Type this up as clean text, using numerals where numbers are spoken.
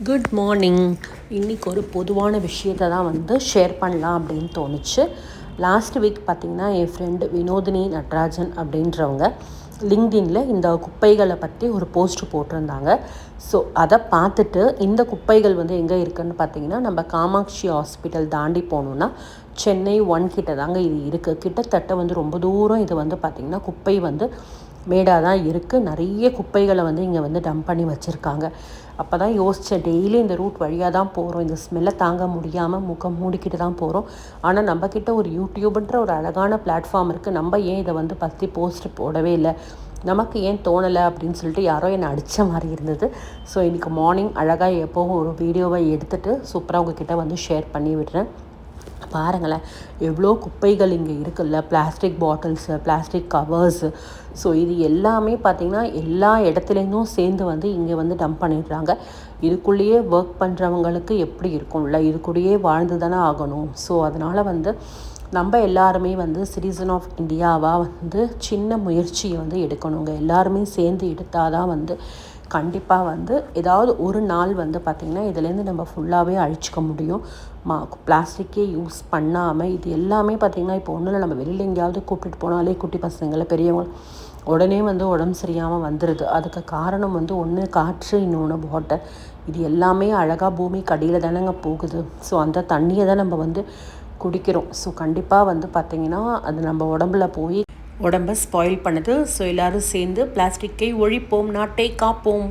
Good morning. இன்றைக்கி ஒரு பொதுவான விஷயத்தை தான் ஷேர் பண்ணலாம் அப்படின்னு தோணுச்சு. லாஸ்ட் வீக் பார்த்திங்கன்னா என் ஃப்ரெண்டு வினோதினி நட்ராஜன் அப்படின்றவங்க லிங்க்டினில் இந்த குப்பைகளை பற்றி ஒரு போஸ்ட் போட்டிருந்தாங்க. ஸோ அதை பார்த்துட்டு இந்த குப்பைகள் எங்கே இருக்குதுன்னு பார்த்திங்கன்னா நம்ம காமாட்சி ஹாஸ்பிட்டல் தாண்டி போகணுன்னா சென்னை 1 கிட்ட தாங்க இது இருக்குது. கிட்டத்தட்ட ரொம்ப தூரம் இது பார்த்திங்கன்னா குப்பை மேடாக தான் இருக்குது. நிறைய குப்பைகளை இங்கே டம்ப் பண்ணி வச்சுருக்காங்க. அப்போ தான் யோசித்தேன், டெய்லி இந்த ரூட் வழியாக தான் போகிறோம், இந்த ஸ்மெல்லை தாங்க முடியாமல் முகம் மூடிக்கிட்டு தான் போகிறோம். ஆனால் நம்மக்கிட்ட ஒரு யூடியூப்ன்ற ஒரு அழகான பிளாட்ஃபார்ம் இருக்குது, நம்ம ஏன் இதை பற்றி போஸ்ட் போடவே இல்லை, நமக்கு ஏன் தோணலை அப்படின்னு சொல்லிட்டு யாரோ என்னை அடித்த மாதிரி இருந்தது. ஸோ இன்றைக்கி மார்னிங் அழகாக எப்போவும் ஒரு வீடியோவை எடுத்துகிட்டு சூப்பராக உங்ககிட்ட ஷேர் பண்ணி விடுறேன். பாருங்களேன், எவ்வளோ குப்பைகள் இங்கே இருக்குல்ல. Plastic bottles, plastic covers, so இது எல்லாமே பார்த்திங்கன்னா எல்லா இடத்துலேருந்தும் சேர்ந்து இங்கே டம்ப் பண்ணிடுறாங்க. இதுக்குள்ளேயே ஒர்க் பண்ணுறவங்களுக்கு எப்படி இருக்கும்ல, இதுக்குள்ளேயே வாழ்ந்து தானே ஆகணும். ஸோ அதனால் நம்ம எல்லாருமே சிட்டிசன் ஆஃப் இந்தியாவாக சின்ன முயற்சியை எடுக்கணுங்க. எல்லாருமே சேர்ந்து எடுத்தால் தான் கண்டிப்பாக ஏதாவது ஒரு நாள் பார்த்திங்கன்னா இதுலேருந்து நம்ம ஃபுல்லாகவே அழிச்சிக்க முடியும். பிளாஸ்டிக்கே யூஸ் பண்ணாமல் இது எல்லாமே பார்த்திங்கன்னா இப்போ ஒன்றும் இல்லை, நம்ம வெளியில் எங்கேயாவது கூப்பிட்டு போனாலே குட்டி பசங்களை பெரியவங்க உடனே உடம்பு சரியாமல் வந்துடுது. அதுக்கு காரணம் ஒன்று காற்று, இன்னொன்று வாட்டர். இது எல்லாமே அழகாக பூமிக்கு அடியில் தானேங்க போகுது. ஸோ அந்த தண்ணியை தான் நம்ம குடிக்கிறோம். ஸோ கண்டிப்பாக பார்த்திங்கன்னா அது நம்ம உடம்புல போய் உடம்பை ஸ்பாயில் பண்ணுது. ஸோ எல்லோரும் சேர்ந்து பிளாஸ்டிக்கை ஒழிப்போம், நாட்டை காப்போம்.